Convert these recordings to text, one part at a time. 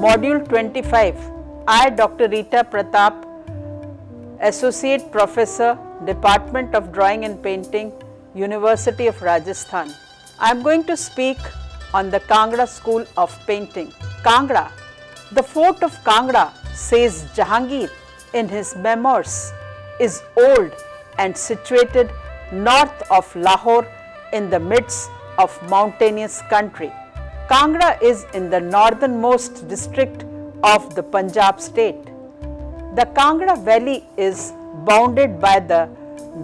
Module 25. I, Dr. Rita Pratap, Associate Professor, Department of Drawing and Painting, University of Rajasthan. I am going to speak on the Kangra School of Painting. Kangra. The fort of Kangra, says Jahangir in his memoirs, is old and situated north of Lahore in the midst of mountainous country. Kangra is in the northernmost district of the Punjab state. The Kangra valley is bounded by the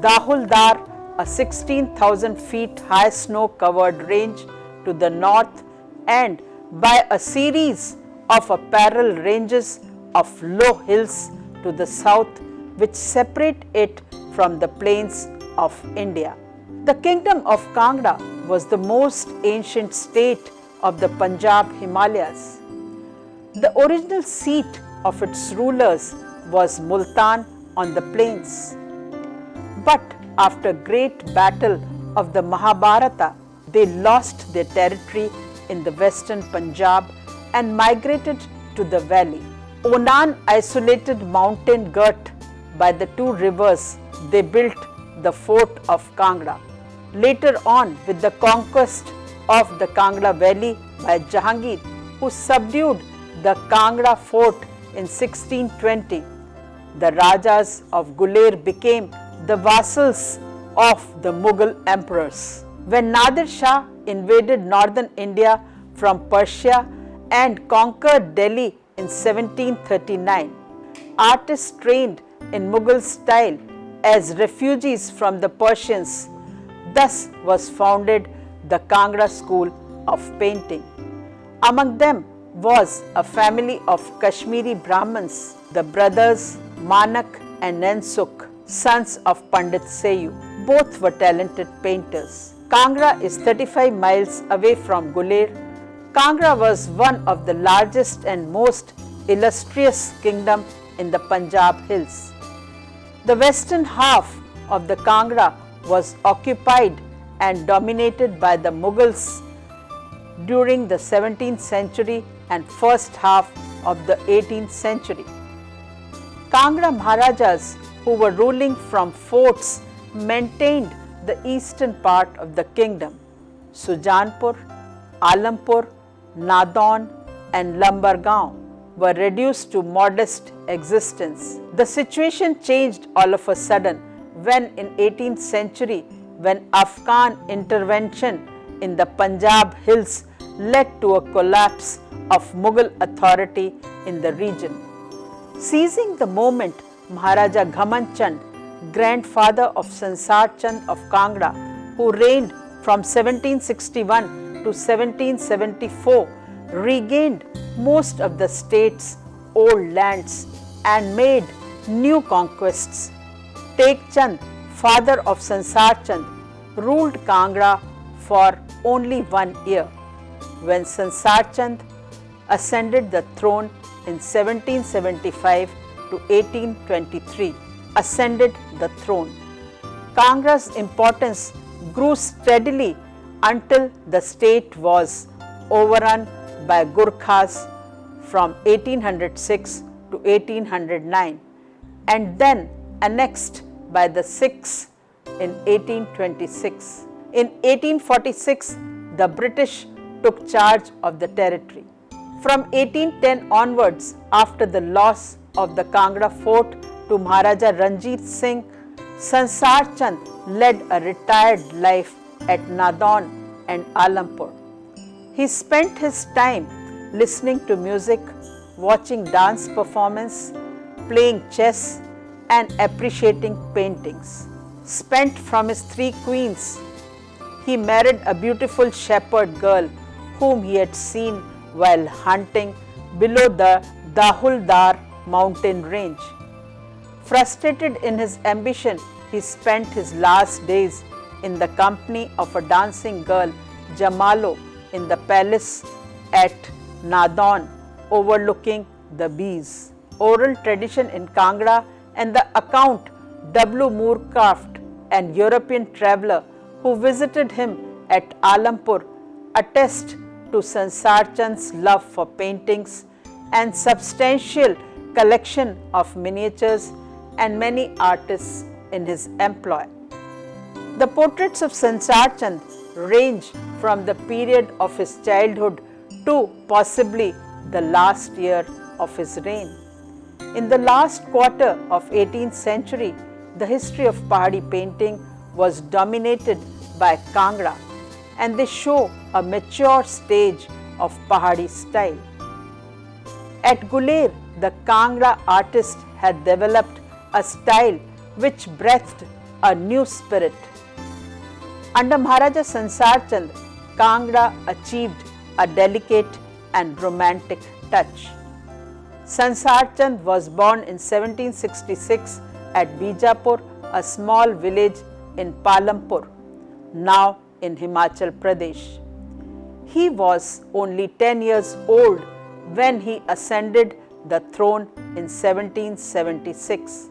Dahuldar, a 16,000 feet high snow covered range to the north, and by a series of parallel ranges of low hills to the south which separate it from the plains of India. The kingdom of Kangra was the most ancient state of the Punjab Himalayas. The original seat of its rulers was Multan on the plains. But after great battle of the Mahabharata, they lost their territory in the western Punjab and migrated to the valley. On an isolated mountain girt by the two rivers, they built the fort of Kangra. Later on, with the conquest of the Kangra valley by Jahangir, who subdued the Kangra fort in 1620, the Rajas of Guler became the vassals of the Mughal emperors. When Nadir Shah invaded northern India from Persia and conquered Delhi in 1739, artists trained in Mughal style as refugees from the Persians. Thus was founded the Kangra School of Painting. Among them was a family of Kashmiri Brahmins, the brothers Manak and Nansuk, sons of Pandit Seyu. Both were talented painters. Kangra is 35 miles away from Guler. Kangra was one of the largest and most illustrious kingdom in the Punjab hills. The western half of the Kangra was occupied and dominated by the Mughals during the 17th century and first half of the 18th century. Kangra Maharajas, who were ruling from forts, maintained the eastern part of the kingdom. Sujanpur, Alampur, Nadon and Lambargaon were reduced to modest existence. The situation changed all of a sudden when in 18th century, when Afghan intervention in the Punjab hills led to a collapse of Mughal authority in the region. Seizing the moment, Maharaja Ghaman Chand, grandfather of Sansar Chand of Kangra, who reigned from 1761 to 1774, regained most of the state's old lands and made new conquests. Tek Chand, father of Sansar Chand, ruled Kangra for only 1 year. When Sansar Chand ascended the throne in 1775 to 1823, Kangra's importance grew steadily until the state was overrun by Gurkhas from 1806 to 1809 and then annexed by the Sikhs in 1826. In 1846, the British took charge of the territory. From 1810 onwards, after the loss of the Kangra fort to Maharaja Ranjit Singh, Sansar Chand led a retired life at Nadon and Alampur. He spent his time listening to music, watching dance performance, playing chess and appreciating paintings. Spent from his 3 queens, he married a beautiful shepherd girl whom he had seen while hunting below the Dahuldar mountain range. Frustrated in his ambition, he spent his last days in the company of a dancing girl, Jamalo, in the palace at Nadon overlooking the bees. Oral tradition in Kangra and the account W. Moorcraft, an European traveller who visited him at Alampur, attest to Sansar Chand's love for paintings and substantial collection of miniatures and many artists in his employ. The portraits of Sansar Chand range from the period of his childhood to possibly the last year of his reign. In the last quarter of 18th century, the history of Pahari painting was dominated by Kangra, and they show a mature stage of Pahari style. At Guler, the Kangra artist had developed a style which breathed a new spirit. Under Maharaja Sansar Chand, Kangra achieved a delicate and romantic touch. Sansar Chand was born in 1766 at Bijapur, a small village in Palampur, now in Himachal Pradesh. He was only 10 years old when he ascended the throne in 1776.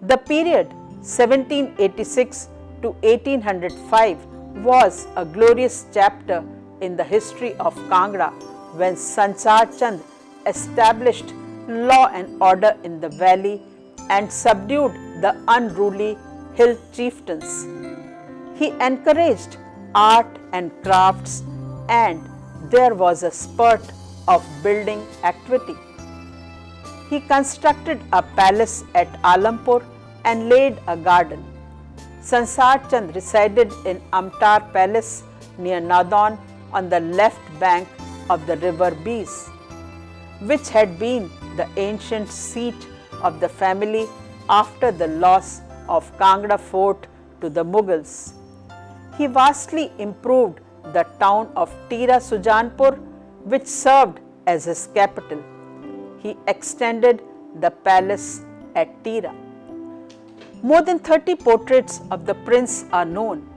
The period 1786 to 1805 was a glorious chapter in the history of Kangra when Sansar Chand established law and order in the valley and subdued the unruly hill chieftains. He encouraged art and crafts, and there was a spurt of building activity. He constructed a palace at Alampur and laid a garden. Sansar Chand resided in Amtar Palace near Nadan on the left bank of the river Beas, which had been the ancient seat of the family after the loss of Kangra fort to the Mughals. He vastly improved the town of Tira Sujanpur, which served as his capital. He extended the palace at Tira. More than 30 portraits of the prince are known.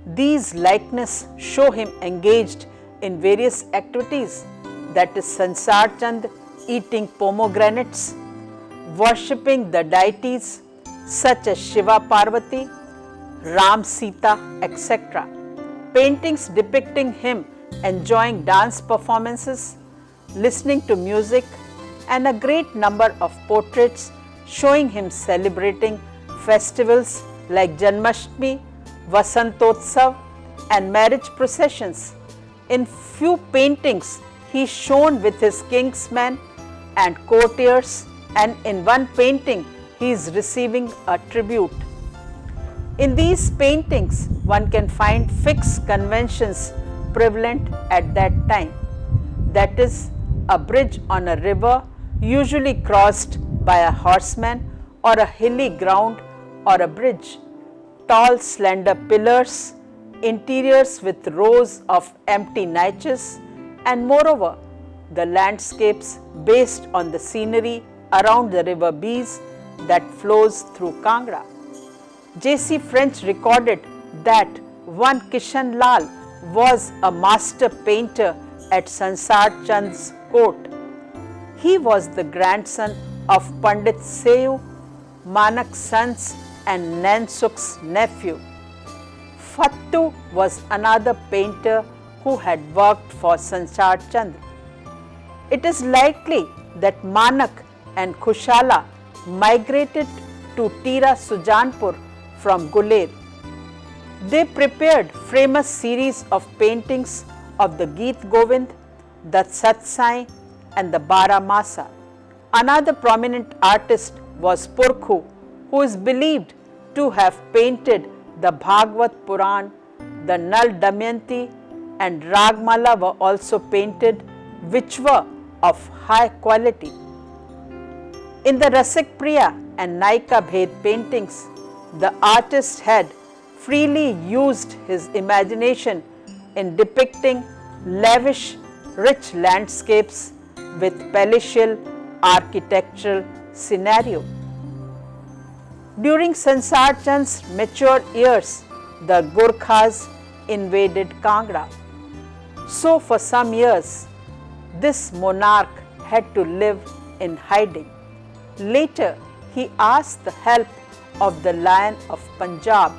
These likenesses show him engaged in various activities, that is Sansar Chand eating pomegranates, worshipping the deities such as Shiva Parvati, Ram Sita, etc. Paintings depicting him enjoying dance performances, listening to music, and a great number of portraits showing him celebrating festivals like Janmashtami, Vasantotsav, and marriage processions. In few paintings, he is shown with his kingsmen and courtiers, and in one painting, he is receiving a tribute. In these paintings, one can find fixed conventions prevalent at that time. That is, a bridge on a river usually crossed by a horseman, or a hilly ground or a bridge, tall slender pillars, interiors with rows of empty niches, and moreover, the landscapes based on the scenery around the river Beas that flows through Kangra. J.C. French recorded that one Kishan Lal was a master painter at Sansar Chand's court. He was the grandson of Pandit Seyu, Manak's sons, and Nansuk's nephew. Fattu was another painter who had worked for Sansar Chand. It is likely that Manak and Khushala migrated to Tira Sujanpur from Guler. They prepared famous series of paintings of the Geet Govind, the Satsai, and the Bara Masa. Another prominent artist was Purkhu, who is believed to have painted the Bhagavad Puran, the Nal Damayanti, and Ragmala were also painted, which were of high quality. In the Rasik Priya and Naika Bhed paintings, the artist had freely used his imagination in depicting lavish, rich landscapes with palatial architectural scenario. During Sansar Chand's mature years, the Gurkhas invaded Kangra. So for some years, this monarch had to live in hiding. Later, he asked the help of the Lion of Punjab,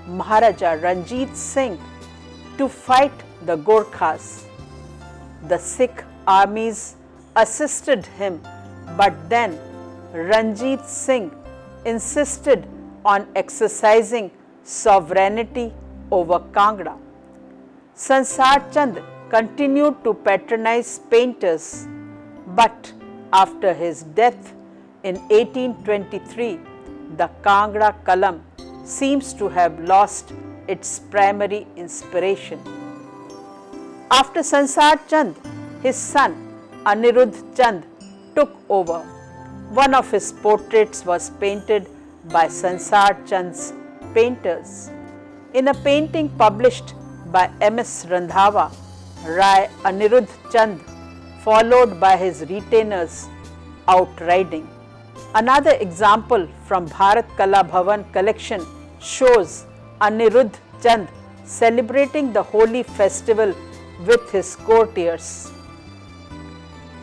Maharaja Ranjit Singh, to fight the Gurkhas. The Sikh armies assisted him, but then Ranjit Singh insisted on exercising sovereignty over Kangra. Sansar Chand continued to patronize painters, but after his death in 1823, the Kangra Kalam seems to have lost its primary inspiration. After Sansar Chand, his son Anirudh Chand took over. One of his portraits was painted by Sansar Chand's painters. In a painting published by M.S. Randhawa, Rai Anirudh Chand followed by his retainers outriding. Another example from Bharat Kala Bhavan collection shows Anirudh Chand celebrating the Holi festival with his courtiers.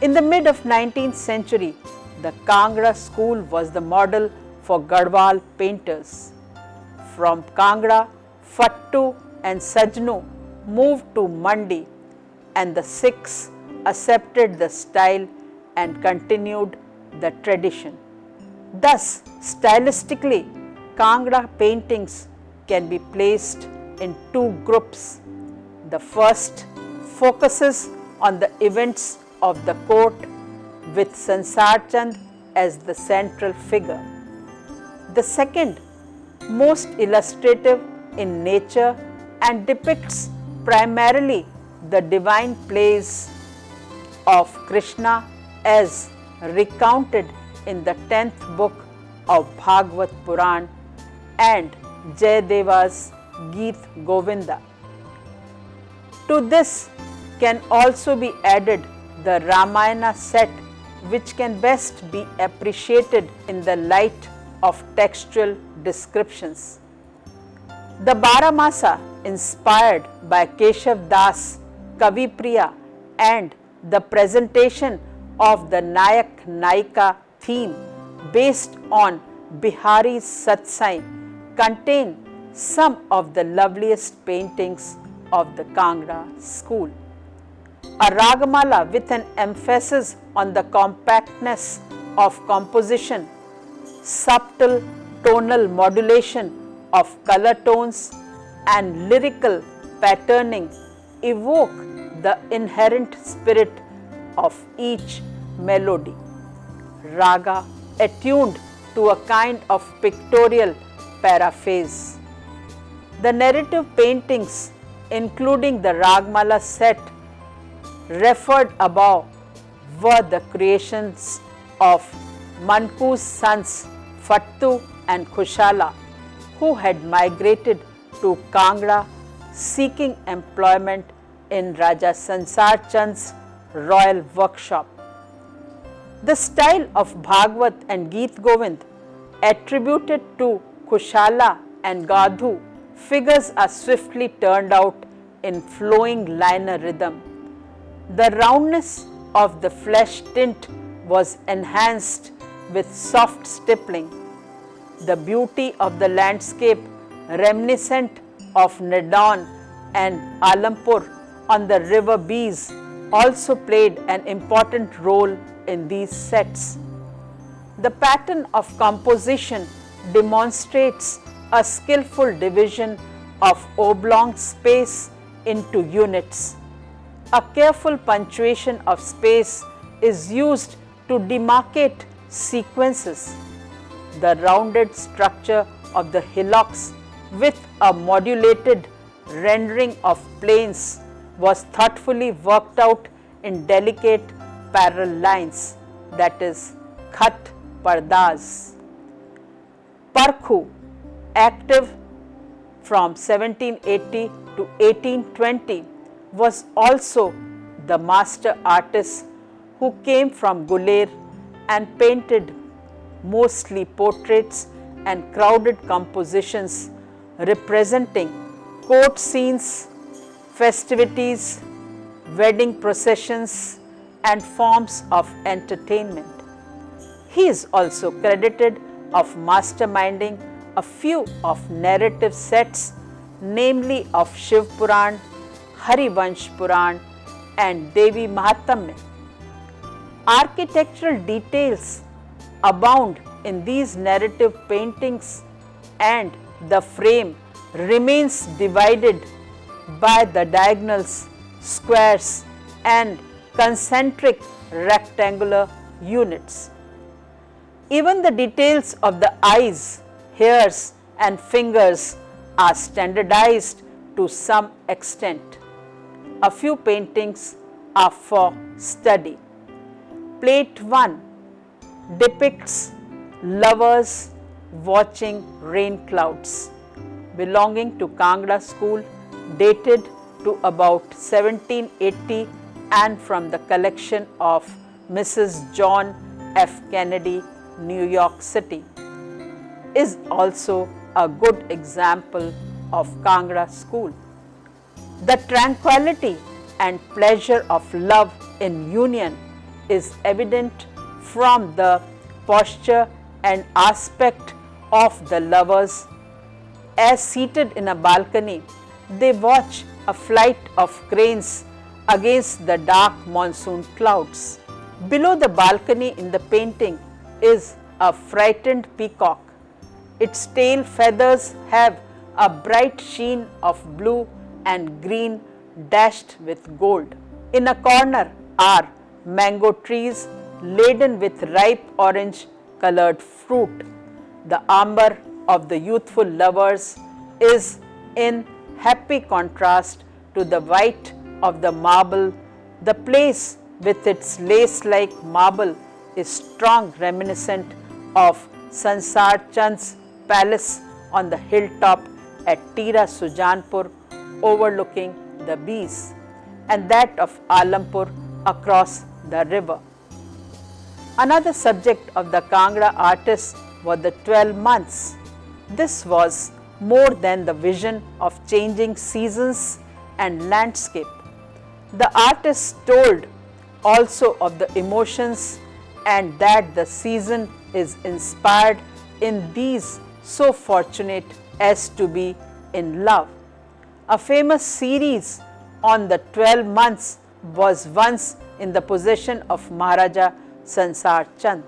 In the mid of 19th century, the Kangra school was the model for Garhwal painters. From Kangra, Fattu and Sajnu moved to Mandi, and the Sikhs accepted the style and continued the tradition. Thus, stylistically, Kangra paintings can be placed in two groups. The first focuses on the events of the court with Sansar Chand as the central figure. The second, most illustrative in nature and depicts primarily the divine plays of Krishna as recounted in the 10th book of Bhagavad Puran and Jayadeva's Geet Govinda. To this can also be added the Ramayana set, which can best be appreciated in the light of textual descriptions. The Baramasa, inspired by Keshav Das, Kavi Priya, and the presentation of the Nayak Nayika theme based on Bihari's Satsai, contain some of the loveliest paintings of the Kangra school. A Ragamala with an emphasis on the compactness of composition, subtle tonal modulation of color tones, and lyrical patterning evoke the inherent spirit of each melody. Raga attuned to a kind of pictorial paraphrase. The narrative paintings, including the Ragmala set referred above, were the creations of Manku's sons Fattu and Khushala, who had migrated to Kangra seeking employment in Raja Sansar Chand's royal workshop. The style of Bhagavad and Geet Govind attributed to Khushala and Gadhu figures are swiftly turned out in flowing liner rhythm. The roundness of the flesh tint was enhanced with soft stippling. The beauty of the landscape, reminiscent of Nedon and Alampur on the river Bees, also played an important role in these sets. The pattern of composition demonstrates a skillful division of oblong space into units. A careful punctuation of space is used to demarcate sequences. The rounded structure of the hillocks with a modulated rendering of planes was thoughtfully worked out in delicate parallel lines, that is, khat pardas. Parkhu, active from 1780 to 1820, was also the master artist who came from Guler and painted mostly portraits and crowded compositions representing court scenes, festivities, wedding processions, and forms of entertainment. He is also credited of masterminding a few of narrative sets, namely of Shiv Puran, Harivansh Puran, and Devi Mahatmya. Architectural details abound in these narrative paintings, and the frame remains divided by the diagonals, squares and concentric rectangular units. Even the details of the eyes, hairs and fingers are standardized to some extent. A few paintings are for study. Plate 1 depicts lovers watching rain clouds belonging to Kangra school, dated to about 1780 and from the collection of Mrs. John F. Kennedy, New York City, is also a good example of Kangra school. The tranquility and pleasure of love in union is evident from the posture and aspect of the lovers as seated in a balcony. They watch a flight of cranes against the dark monsoon clouds. Below the balcony in the painting is a frightened peacock. Its tail feathers have a bright sheen of blue and green dashed with gold. In a corner are mango trees laden with ripe orange colored fruit. The amber of the youthful lovers is in happy contrast to the white of the marble. The place with its lace-like marble is strong reminiscent of Sansar Chand's palace on the hilltop at Tira Sujanpur overlooking the bees, and that of Alampur across the river. Another subject of the Kangra artists were the 12 months. This was more than the vision of changing seasons and landscape. The artist told also of the emotions, and that the season is inspired in these so fortunate as to be in love. A famous series on the 12 months was once in the possession of Maharaja Sansar Chand.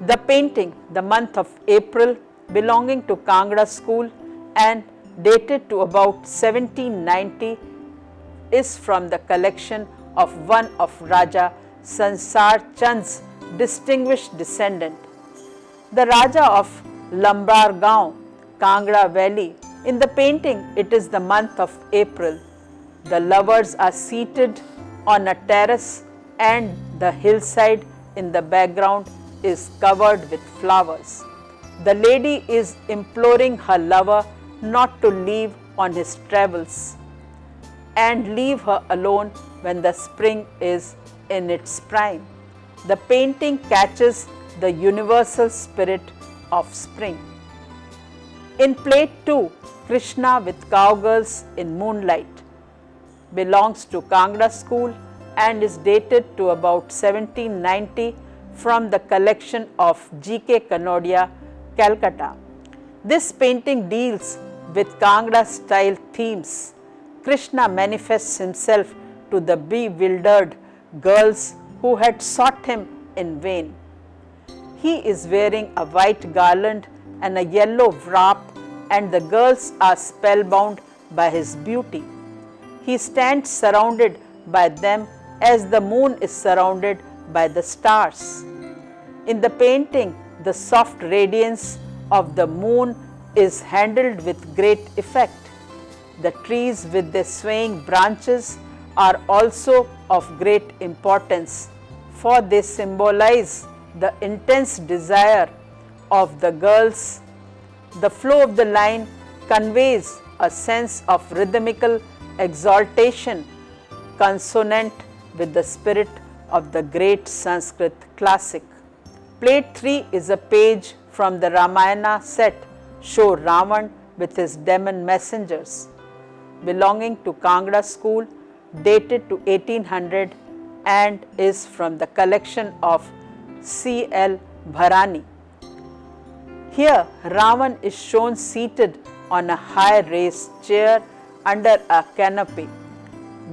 The painting, The Month of April, belonging to Kangra school and dated to about 1790, is from the collection of one of Raja Sansar Chand's distinguished descendant, the Raja of Lambargaon, Kangra Valley. In the painting, it is the month of April. The lovers are seated on a terrace and the hillside in the background is covered with flowers. The lady is imploring her lover not to leave on his travels and leave her alone when the spring is in its prime. The painting catches the universal spirit of spring. In plate 2, Krishna with cowgirls in moonlight belongs to Kangra school and is dated to about 1790 from the collection of G.K. Kanodia, Calcutta. This painting deals with Kangra style themes. Krishna manifests himself to the bewildered girls who had sought him in vain. He is wearing a white garland and a yellow wrap, and the girls are spellbound by his beauty. He stands surrounded by them as the moon is surrounded by the stars. In the painting, the soft radiance of the moon is handled with great effect. The trees with their swaying branches are also of great importance, for they symbolize the intense desire of the girls. The flow of the line conveys a sense of rhythmical exaltation consonant with the spirit of the great Sanskrit classic. Plate 3 is a page from the Ramayana set show Ravan with his demon messengers, belonging to Kangra school, dated to 1800 and is from the collection of C.L. Bharani. Here, Ravan is shown seated on a high raised chair under a canopy.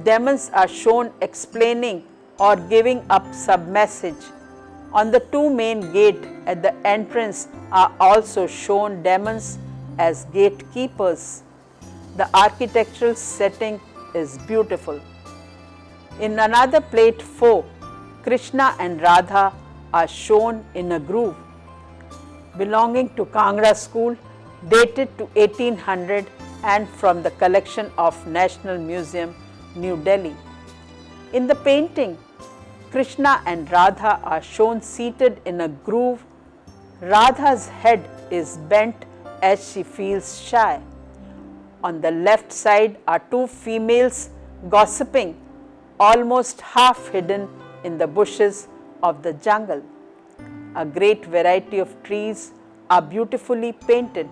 Demons are shown explaining or giving up some message On the two main gates at the entrance are also shown demons as gatekeepers. The architectural setting is beautiful. In another plate 4, Krishna and Radha are shown in a groove belonging to Kangra school, dated to 1800 and from the collection of National Museum, New Delhi. In the painting, Krishna and Radha are shown seated in a groove. Radha's head is bent as she feels shy. On the left side are two females gossiping, almost half hidden in the bushes of the jungle. A great variety of trees are beautifully painted.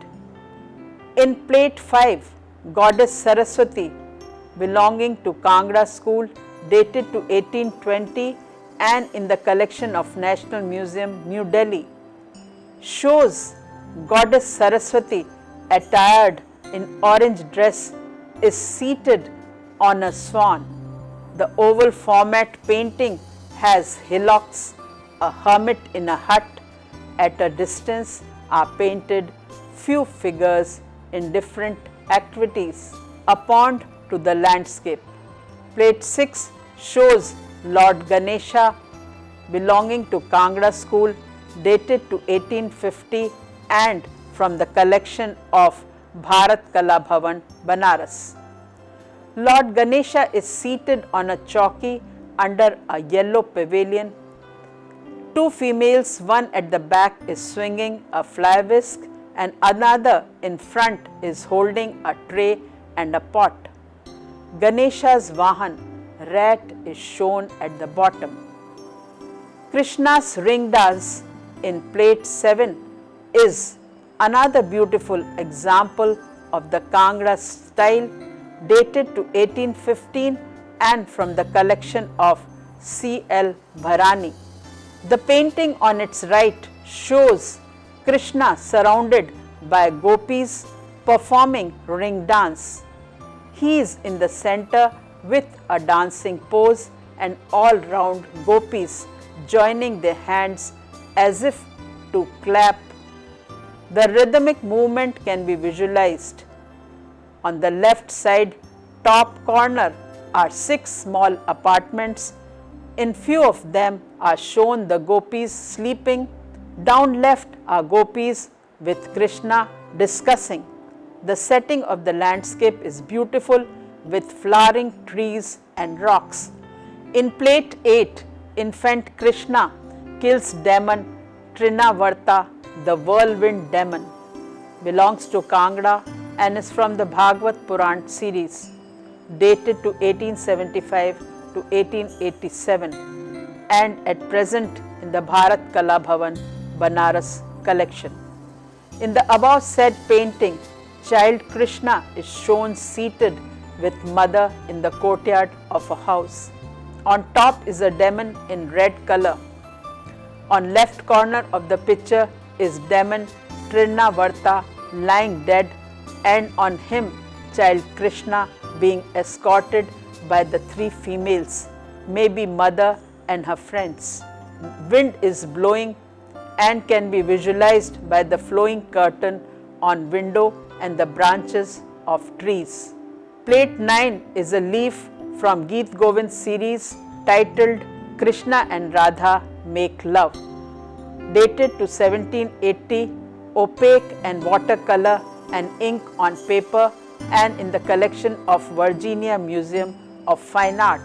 In plate 5, Goddess Saraswati, belonging to Kangra school, dated to 1820 and in the collection of National Museum, New Delhi, shows Goddess Saraswati attired in orange dress is seated on a swan. The oval format painting has hillocks. A hermit in a hut. At a distance are painted few figures in different activities. A pond to the landscape. Plate 6 shows Lord Ganesha, belonging to Kangra school, dated to 1850 and from the collection of Bharat Kala Bhavan, Banaras. Lord Ganesha is seated on a chowki under a yellow pavilion. Two females, one at the back is swinging a fly whisk and another in front is holding a tray and a pot. Ganesha's Vahan, rat, is shown at the bottom. Krishna's ring dance in plate 7 is another beautiful example of the Kangra style, dated to 1815 and from the collection of C.L. Bharani. The painting on its right shows Krishna surrounded by gopis performing ring dance. He is in the center with a dancing pose and all round gopis joining their hands as if to clap. The rhythmic movement can be visualized. On the left side top corner are 6 small apartments. In few of them are shown the gopis sleeping. Down left are gopis with Krishna discussing. The setting of the landscape is beautiful with flowering trees and rocks. In plate 8, infant Krishna kills demon Trinavarta, the whirlwind demon. Belongs to Kangra and is from the Bhagavad Puran series, dated to 1875 to 1887 and at present in the Bharat Kala Bhavan, Banaras collection. In the above said painting, child Krishna is shown seated with mother in the courtyard of a house. On top is a demon in red color. On left corner of the picture is demon Trinavarta lying dead, and on him child Krishna being escorted by the 3 females, maybe mother and her friends. Wind is blowing and can be visualized by the flowing curtain on window and the branches of trees. Plate 9 is a leaf from Geet Govind series titled Krishna and Radha Make Love, dated to 1780, opaque and watercolor and ink on paper and in the collection of Virginia Museum of Fine Art.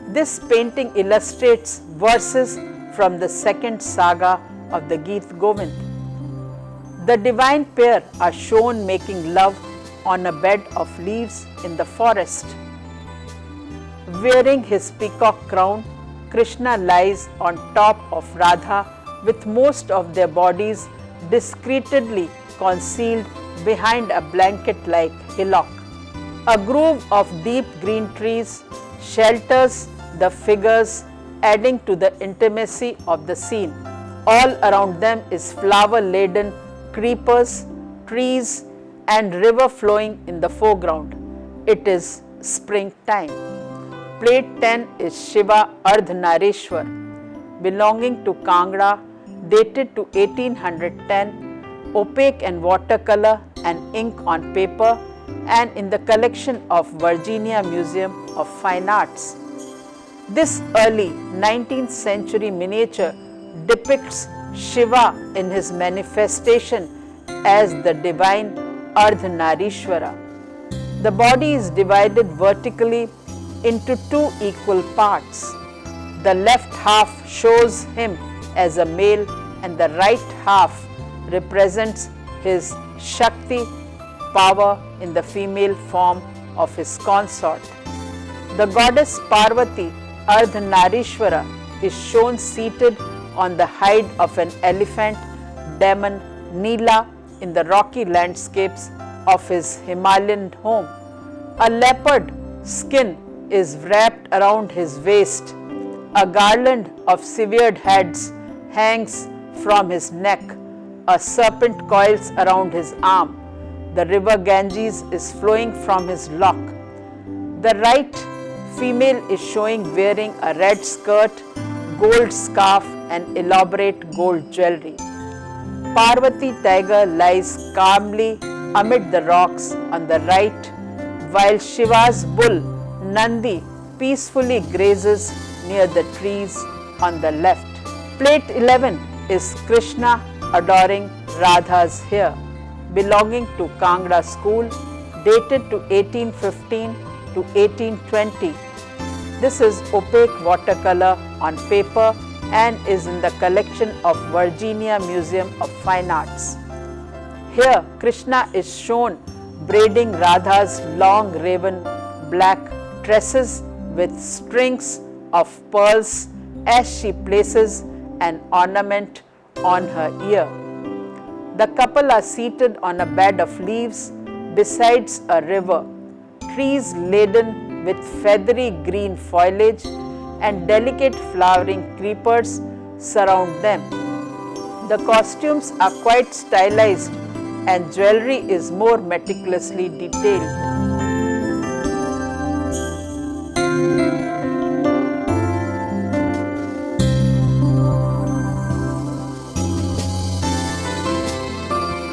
This painting illustrates verses from the second saga of the Geet Govind. The divine pair are shown making love on a bed of leaves in the forest. Wearing his peacock crown, Krishna lies on top of Radha with most of their bodies discreetly concealed behind a blanket-like hillock. A grove of deep green trees shelters the figures, adding to the intimacy of the scene. All around them is flower-laden creepers, trees and river flowing in the foreground. It is springtime. Plate 10 is Shiva Ardhanarishwar. belonging to Kangra, dated to 1810, opaque and watercolor and ink on paper, and in the collection of Virginia Museum of Fine Arts. This early 19th century miniature depicts Shiva in his manifestation as the divine Ardhanarishwara. The body is divided vertically into two equal parts. The left half shows him as a male and the right half represents his Shakti, power, in the female form of his consort. The goddess Parvati, Ardhanarishwara, is shown seated on the hide of an elephant demon Nila in the rocky landscapes of his Himalayan home. A leopard skin is wrapped around his waist. A garland of severed heads hangs from his neck. A serpent coils around his arm. The river Ganges is flowing from his lock. The right female is showing wearing a red skirt, gold scarf and elaborate gold jewelry. Parvati tiger lies calmly amid the rocks on the right, while Shiva's bull Nandi peacefully grazes near the trees on the left. Plate 11 is Krishna adoring Radha's hair, belonging to Kangra school, dated to 1815 to 1820. This is opaque watercolor on paper and is in the collection of Virginia Museum of Fine Arts. Here, Krishna is shown braiding Radha's long raven black tresses with strings of pearls as she places an ornament on her ear. The couple are seated on a bed of leaves besides a river, trees laden with feathery green foliage and delicate flowering creepers surround them. The costumes are quite stylized and jewelry is more meticulously detailed.